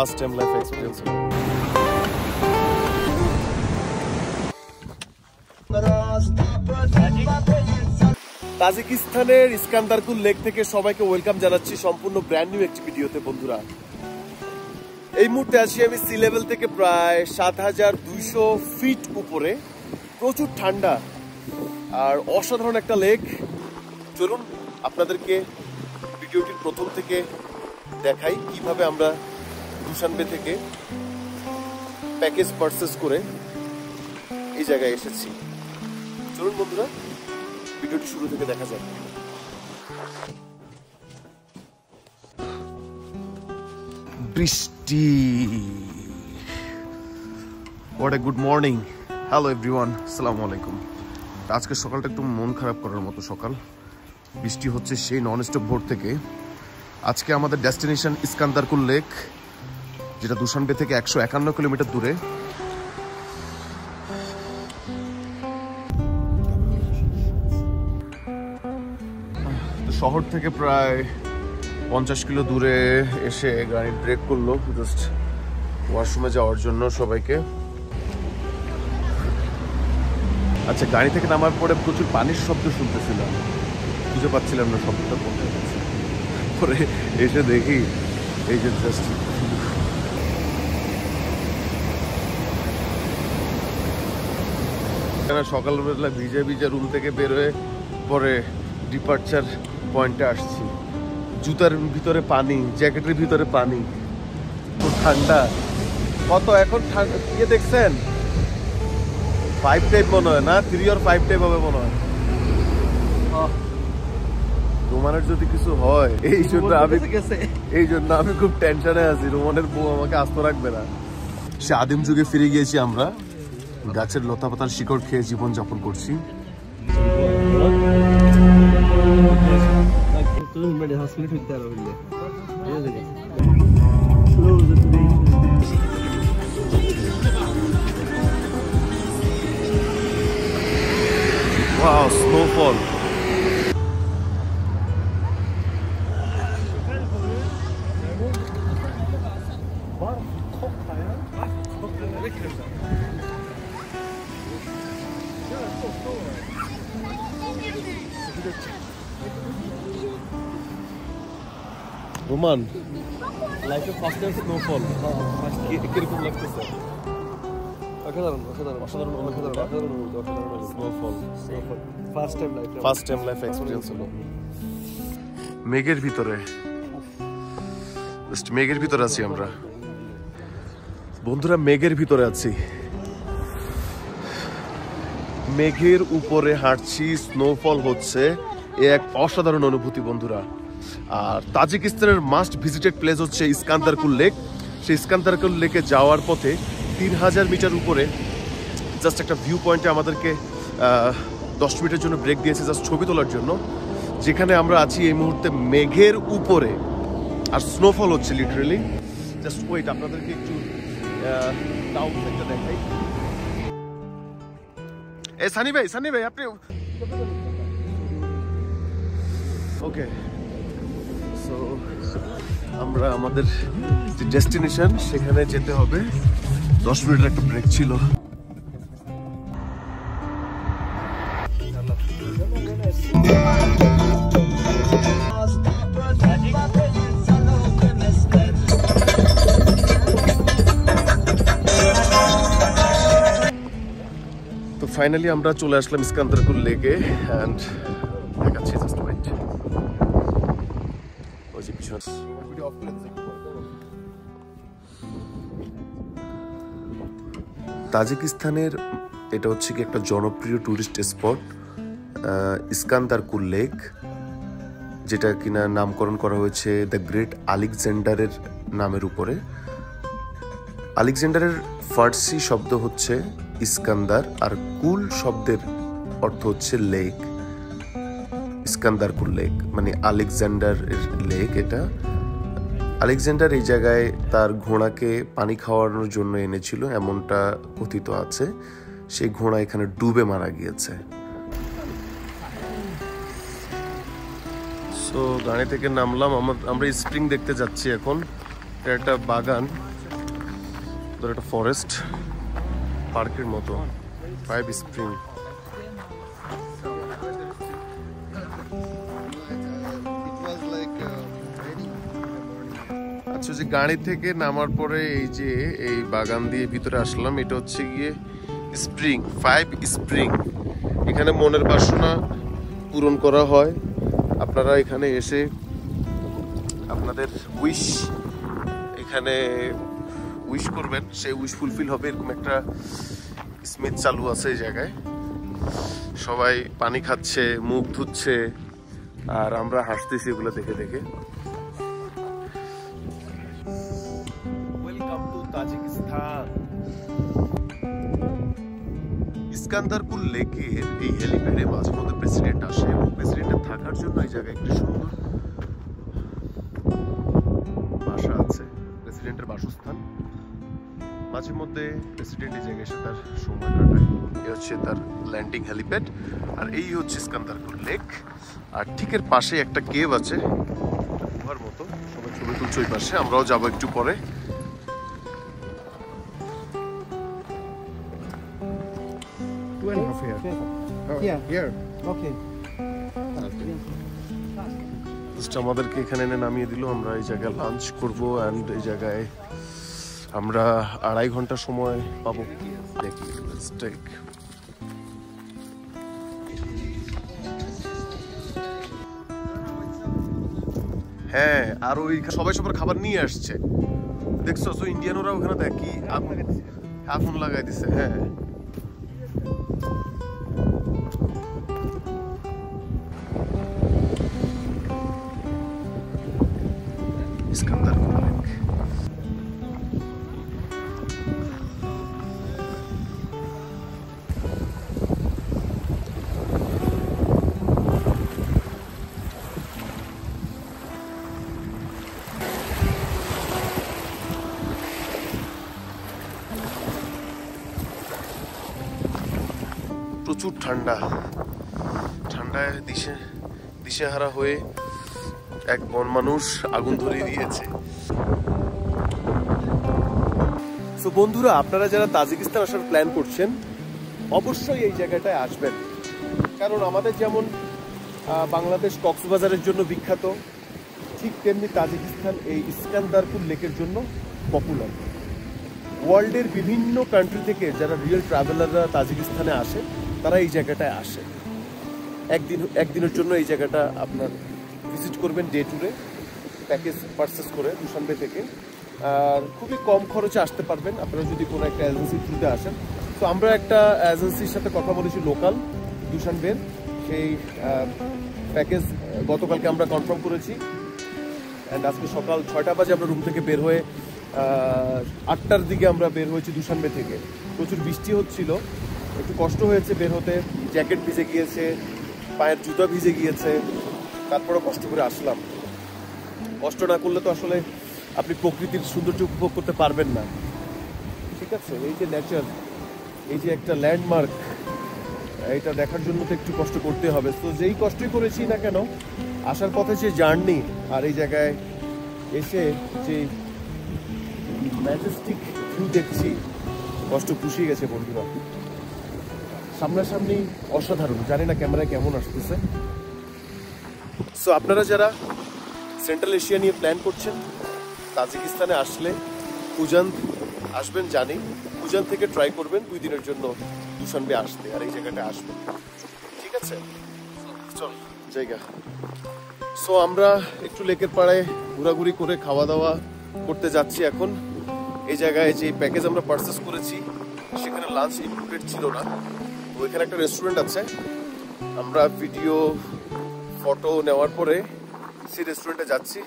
First time life experience. তাজিকিস্তানের Iskanderkul lake থেকে সবাইকে ওয়েলকাম জানাচ্ছি সম্পূর্ণ ব্র্যান্ড নিউ একটি ভিডিওতে। বন্ধুরা, এই মুহূর্তে আছি আমি সি লেভেল থেকে প্রায় ৭,২০০ ফিট উপরে। প্রচুর ঠান্ডা আর অসাধারণ একটা লেক। চলুন আপনাদেরকে ভিডিওটির প্রথম থেকে দেখাই কিভাবে আমরা দুশানবে থেকে প্যাকেজ পারচেস করে এই জায়গায় এসেছি। চলুন বন্ধুরা, ভিডিওটি শুরু থেকে দেখা যাক। বৃষ্টি। What a good morning. Hello everyone, আসসালামু আলাইকুম। আজকে সকালটা একটু মন খারাপ করার মতো সকাল। বৃষ্টি হচ্ছে সেই নন স্টপ ভোর থেকে। আজকে আমাদের ডেস্টিনেশন ইস্কান্দারকুল লেক, যেটা দুশানবে থেকে ১৫১ কিলোমিটার দূরে। শহর থেকে প্রায় ৫০ কিলো দূরে এসে গাড়ি ব্রেক করলো জাস্ট ওয়াশরুমে যাওয়ার জন্য সবাইকে। আচ্ছা, গাড়ি থেকে নামার পরে প্রচুর পানির শব্দ শুনতেছিলাম, বুঝতে পারছিলাম না শব্দটা কোথায় গেছে। পরে এসে দেখি এই যে জাস্ট সকালবেলা ভিজে ভিজে রুম থেকে বেরোয় পরে ডিপার্চার পয়েন্টে আসছি। জুতার ভিতরে পানি, জ্যাকেটের ভিতরে পানি, তো ঠান্ডা কত এখন। ইয়ে দেখছেন 5 টাইপ মনে হয় না, 3 or 5 টাইপ হবে মনে হয়। রোমানের যদি কিছু হয় এই জন্য আমি খুব টেনশনে আছি। রোমানের বউ আমাকে আস্ত রাখবে না। সে আদিম যুগে ফিরে গিয়েছি আমরা, গাছের লতা পাতার শিকড় খেয়ে জীবন যাপন করছি। Wow, snowfall. রোমান, লাইফে ফার্স্ট টাইম স্নোফল, কিরকম লাগতেছে? অসাধারণ অসাধারণ অসাধারণ অসাধারণ snowfall. First time life experience হলো। মেঘের ভিতরে, জাস্ট মেঘের ভিতরে আছি আমরা বন্ধুরা, মেঘের ভিতরে আছি, মেঘের উপরে হাঁটছি, স্নোফল হচ্ছে। এ এক অসাধারণ অনুভূতি বন্ধুরা। আর তাজিকিস্তানের মাস্ট ভিজিটেড প্লেস হচ্ছে ইস্কান্দারকুল লেক। সেই ইস্কান্দারকুল লেকে যাওয়ার পথে ৩,০০০ মিটার উপরে জাস্ট একটা ভিউ পয়েন্টে আমাদেরকে 10 মিনিটের জন্য ব্রেক দিয়েছে জাস্ট ছবি তোলার জন্য, যেখানে আমরা আছি এই মুহূর্তে মেঘের উপরে আর স্নোফল হচ্ছে লিটারেলি। জাস্ট ওয়েট, আপনাদেরকে একটু টাউন থেকে দেখাই। এই সানি ভাই আপনি ওকে। সো আমরা আমাদের যে ডেস্টিনেশন সেখানে যেতে হবে। 10 মিনিটের একটা ব্রেক ছিল। তো ফাইনালি আমরা চলে আসলাম ইস্কান্দারকুল লেকে অ্যান্ড দেখাচ্ছি জাস্ট ওয়েট। ওই যে পিছনে তাজিকিস্তানের এটা হচ্ছে কি একটা জনপ্রিয় টুরিস্ট স্পট ইস্কান্দারকুল লেক, যেটা কিনা নামকরণ করা হয়েছে দ্য গ্রেট আলেকজান্ডারের নামের উপরে। আলেকজান্ডারের ফার্সি শব্দ হচ্ছে ইস্কান্দার আর কুল শব্দের অর্থ হচ্ছে লেক। ইস্কান্দারকুল লেক মানে আলেকজান্ডারের লেক। এটা আলেকজান্ডার এই জায়গায় তার ঘোড়াকে পানি খাওয়ানোর জন্য এনেছিল এমনটা কথিত আছে। সেই ঘোড়া এখানে ডুবে মারা গিয়েছে। সো গাড়ি থেকে নামলাম, আমরা স্প্রিং দেখতে যাচ্ছি এখন। এটা একটা বাগান, একটা ফরেস্ট পার্কের মতো, 5 স্প্রিং। আচ্ছা, যে গাড়ি থেকে নামার পরে এই যে এই বাগান দিয়ে ভিতরে আসলাম, এটা হচ্ছে গিয়ে স্প্রিং, 5 স্প্রিং। এখানে মনের বাসনা পূরণ করা হয়। আপনারা এখানে এসে আপনাদের উইশ এখানে উইশ করবেন, সেই উইশ ফুলফিল হবে। এরকম একটা স্মিথ চালু আছে এই জায়গায়। সবাই পানি খাচ্ছে, মুখ ধুচ্ছে, আর আমরা হাসতেছি এগুলো দেখে দেখে। Welcome to Tajikistan. ইস্কান্দারপুর লেকের এই হেলিপ্যাডে মাঝে মধ্যে প্রেসিডেন্ট আসে এবং প্রেসিডেন্টের থাকার জন্য এই জায়গায় একটি সুন্দর বাসা আছে, প্রেসিডেন্টের বাসস্থান। মাঝে মধ্যে প্রেসিডেন্ট এই জায়গায় এসে তার সময় কাটায়। এই হচ্ছে তার ল্যান্ডিং হেলিপ্যাড, আর এই হচ্ছে ইস্কান্দারপুর লেক। আর ঠিক এর পাশে একটা কেভ আছে, গুহার মতো। সবাই ছবি তুলছে ওই পাশে, আমরাও যাবো একটু পরে। আমাদেরকে এখানে এনে নামিয়ে দিল। আমরা এই জায়গায় লাঞ্চ করবো, অ্যান্ড এই জায়গায় আমরা 2.5 ঘন্টা সময় পাবো। হ্যাঁ, আর ওই সবাই সবার খাবার নিয়ে আসছে, দেখছো? তো ইন্ডিয়ানরা ওখানে দেখি আগুন লাগাই দিছে। হ্যাঁ, ইস্কান্দারপুর লেক। প্রচুর ঠান্ডায় দিশেহারা হয়ে এক বন মানুষ আগুন ধরিয়ে দিয়েছে। তো বন্ধুরা, আপনারা যারা তাজিকিস্তান আসার প্ল্যান করছেন অবশ্যই এই জায়গাটায় আসবেন, কারণ আমাদের যেমন বাংলাদেশ কক্সবাজারের জন্য বিখ্যাত, ঠিক তেমনি তাজিকিস্তান এই ইস্কান্দারপুর লেকের জন্য পপুলার। ওয়ার্ল্ডের বিভিন্ন কান্ট্রি থেকে যারা রিয়েল ট্রাভেলাররা তাজিকিস্তানে আসে, তারা এই জায়গাটায় আসে। একদিনের জন্য এই জায়গাটা আপনার ভিজিট করবেন, ডে ট্যুরে প্যাকেজ পারচেস করে দুশানবে থেকে। আর খুবই কম খরচে আসতে পারবেন আপনারা যদি কোনো একটা এজেন্সির থ্রুতে আসেন। তো আমরা একটা এজেন্সির সাথে কথা বলেছি লোকাল দুশানবের, সেই প্যাকেজ গতকালকে আমরা কনফার্ম করেছি। অ্যান্ড আজকে সকাল 6টা বাজে আমরা রুম থেকে বের হয়ে 8টার দিকে আমরা বের হয়েছি দুশানবে থেকে। প্রচুর বৃষ্টি হচ্ছিল, একটু কষ্ট হয়েছে বের হতে, জ্যাকেট ভিজে গিয়েছে, পায়ের জুতা ভিজে গিয়েছে, তারপরে কষ্ট করে আসলাম। কষ্ট না করলে তো আসলে আপনি প্রকৃতির সৌন্দর্য উপভোগ করতে পারবেন না। ঠিক আছে, এই যে নেচার, এই যে একটা ল্যান্ডমার্ক, এটা দেখার জন্য তো একটু কষ্ট করতে হবে। তো যেই কষ্টই করেছি না কেন, আসার পথে যে জার্নি আর এই জায়গায় এসে যে ম্যাজেস্টিক ভিউ দেখছি, কষ্ট পুষিয়ে গেছে বন্ধুরা। সামনাসামনি অসাধারণ, জানি না ক্যামেরায় কেমন আসতেছে। সো আপনারা যারা সেন্ট্রাল এশিয়া নিয়ে প্ল্যান করছেন, তাজিকিস্তানে আসলে উজান আসবেন জানি। উজান থেকে ট্রাই করবেন 2 দিনের জন্য দুশানবে আসতে, আর এই জায়গাটা আসবেন। ঠিক আছে, চল জায়গা। সো আমরা একটু লেকের পাড়ে ঘোরাঘুরি করে খাওয়া দাওয়া করতে যাচ্ছি এখন। এই জায়গায় যে প্যাকেজ আমরা পারচেস করেছি সেখানে লাঞ্চ ইনক্লুডেড ছিল না। তো এখানে একটা রেস্টুরেন্ট আছে, আমরা ভিডিও ফটো নেওয়ার পরে সেই রেস্টুরেন্টে যাচ্ছি,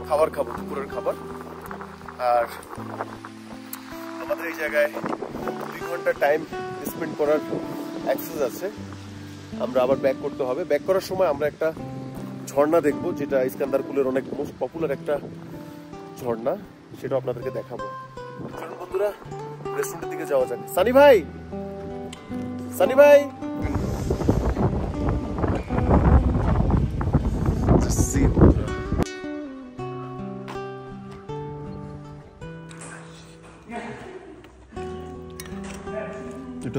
খাবার খাবো, দুপুরের খাবার। আর আমাদের এই জায়গায় 2 ঘন্টা টাইম স্পেন্ড করার অ্যাক্সেস আছে। আমরা আবার ব্যাক করতে হবে। ব্যাক করার সময় আমরা একটা ঝর্ণা দেখবো, যেটা ইস্কান্দারপুরের অনেক মোস্ট পপুলার একটা ঝর্ণা, সেটা আপনাদেরকে দেখাবো। চলুন বন্ধুরা, রেস্টুরেন্টের দিকে যাওয়া যাক। সানি ভাই, সানি ভাই,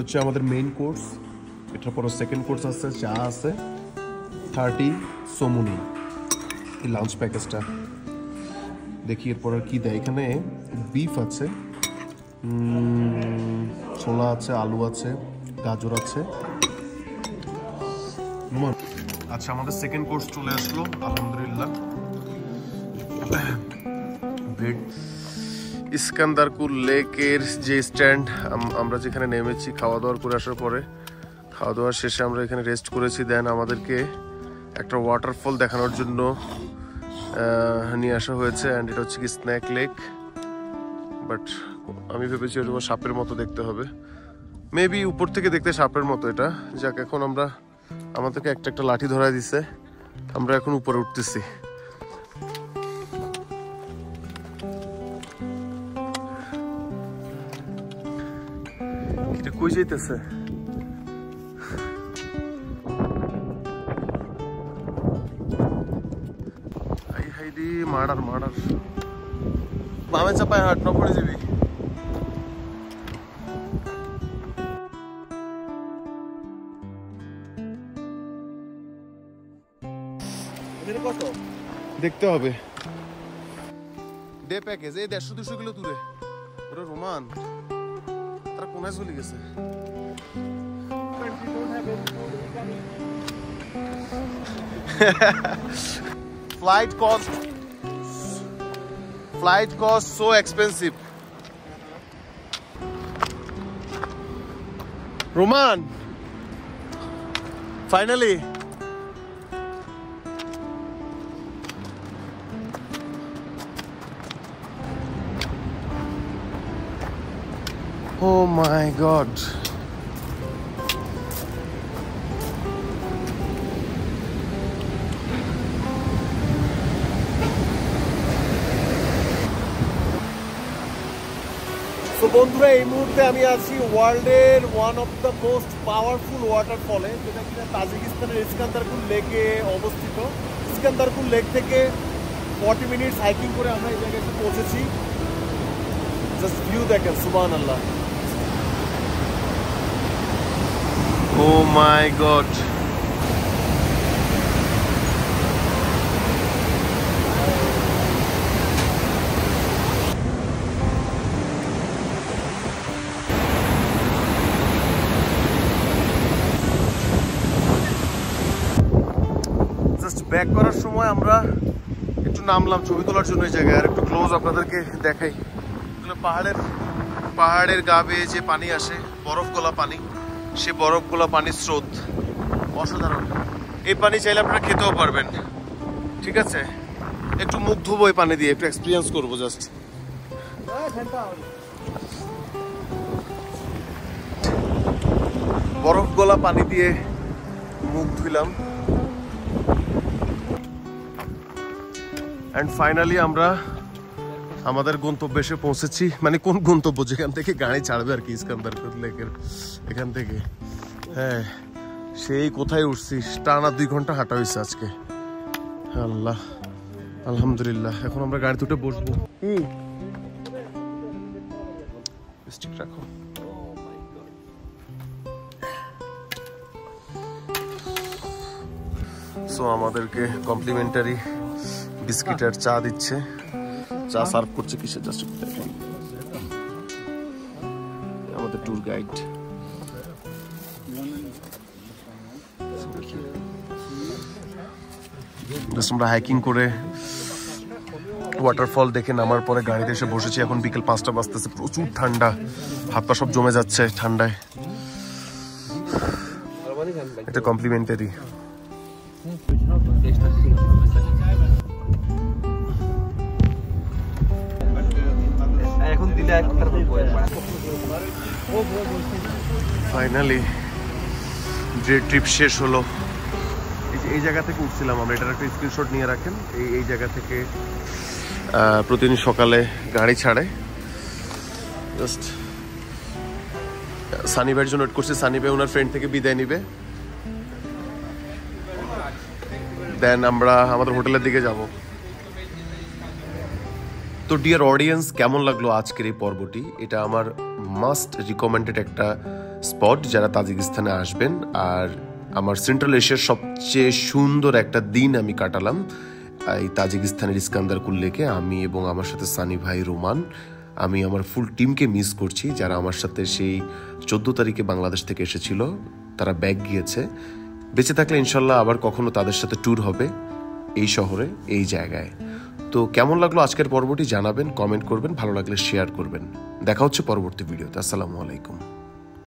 হচ্ছে আমাদের মেইন কোর্স, এটার পর সেকেন্ড কোর্স আছে, চা আছে, 30 সোমুনি এই লাঞ্চ প্যাকেজটা। দেখি এরপর আর কি দেয়। এখানে বিফ আছে, ছোলা আছে, আলু আছে, গাজর আছে। আচ্ছা, আমাদের সেকেন্ড কোর্স চলে আসলো আলহামদুলিল্লাহ। ব্রেড ইস্কান্দারকুল লেকের যে স্ট্যান্ড, আমরা যেখানে নেমেছি খাওয়া দাওয়ার করে আসার পরে, খাওয়া দাওয়ার শেষে আমরা এখানে রেস্ট করেছি। দেন আমাদেরকে একটা ওয়াটারফল দেখানোর জন্য নিয়ে আসা হয়েছে, অ্যান্ড এটা হচ্ছে কি স্ন্যাক লেক। বাট আমি ভেবেছি ওটা সাপের মতো দেখতে হবে, মেবি উপর থেকে দেখতে সাপের মতো এটা। যাক, এখন আমরা আমাদেরকে একটা একটা লাঠি ধরাই দিছে, আমরা এখন উপরে উঠতেছি। এটা কই যাইতেছে? হাই হাই দি মার্ডার মার্ডার, বামে চাপায় হাট না পড়ে যাবি। দেখতে হবে ডে প্যাকেজ, এই 150-200 কিলো দূরে। ওরা রোমান, তারা কোনায় চলে গেছে। flight cost so expensive. Roman, finally. Oh my God. তো বন্ধুরা, এই মুহূর্তে আমি আছি ওয়ার্ল্ডের one of the most powerful ওয়াটারফলে, যেটা কিনা তাজিকিস্তানের ইস্কান্দারকুল লেকে অবস্থিত। ইস্কান্দারকুল লেক থেকে 40 মিনিটস হাইকিং করে আমরা এই জায়গায় এসে পৌঁছেছি। জাস্ট ভিউ দেখেন, সুবহানাল্লাহ। Oh my God. Just back করার সময় আমরা একটু নামলাম ছবি তোলার জন্য এই জায়গায়, আর একটু ক্লোজ আপনাদেরকে দেখাই। পাহাড়ের গা বেয়ে যে পানি আসে, বরফ গলা পানি, সে বরফ গলা পানির স্রোত অসাধারণ। এই পানি চাইলে আপনারা খেতেও পারবেন, ঠিক আছে? একটু মুখ ধুবো এই পানি দিয়ে, একটু এক্সপিরিয়েন্স করবো জাস্ট। বরফ গলা পানি দিয়ে মুখ ধুইলাম। অ্যান্ড ফাইনালি আমরা আমাদের গন্তব্যে এসে পৌঁছেছি। মানে কোন গন্তব্য, যেখান থেকে গাড়ি ছাড়বে আর কি, ইস্কান্দারকুল লেকের এখান থেকে। হ্যাঁ, সেই কোথায় উঠছিস, টানা 2 ঘন্টা হাঁটা হয়েছে আজকে। আল্লাহ, আলহামদুলিল্লাহ। এখন আমরা গাড়িতে উঠে বসবো। রাখো। সো আমাদেরকে কমপ্লিমেন্টারি বিস্কিট আর চা দিচ্ছে। চা সার্ভ করছে কিসে, জাস্ট দেখেন। আমাদের ট্যুর গাইড। আমরা হাইকিং করে ওয়াটারফল দেখে নামার পরে গাড়িতে এসে বসেছি। এখন বিকেল 5টা বাজতেছে, প্রচুর ঠান্ডা, হাত পা সব জমে যাচ্ছে ঠান্ডায়। এটা কমপ্লিমেন্টারি। ফাইনালি ট্রিপ শেষ হলো। এই জায়গা থেকে উঠছিলাম আমরা, এটার একটা স্ক্রিনশট নিয়ে রাখেন। এই জায়গা থেকে প্রতিদিন সকালে গাড়ি ছাড়ে। জাস্ট সানি ভাইয়ের জন্য ওয়েট করছি। সানি ভাই ওনার ফ্রেন্ড থেকে বিদায় নিবে, দেন আমরা আমাদের হোটেলের দিকে যাব। তো ডিয়ার অডিয়েন্স, কেমন লাগলো আজকের এই পর্বটি? এটা আমার মাস্ট রিকমেন্ডেড একটা স্পট যারা তাজিকিস্তানে আসবেন। আর আমার সেন্ট্রাল এশিয়ার সবচেয়ে সুন্দর একটা দিন আমি কাটালাম এই তাজিকিস্তানের ইস্কান্দারকুল লেকে, আমি এবং আমার সাথে সানি ভাই, রোমান। আমি আমার ফুল টিমকে মিস করছি যারা আমার সাথে সেই 14 তারিখে বাংলাদেশ থেকে এসেছিল। তারা ব্যাক গিয়েছে। বেঁচে থাকলে ইনশাল্লাহ আবার কখনো তাদের সাথে ট্যুর হবে এই শহরে, এই জায়গায়। তো কেমন লাগলো আজকের পর্বটি জানাবেন, কমেন্ট করবেন, ভালো লাগলে শেয়ার করবেন। দেখা হচ্ছে পরবর্তী ভিডিওতে। আসসালামু আলাইকুম।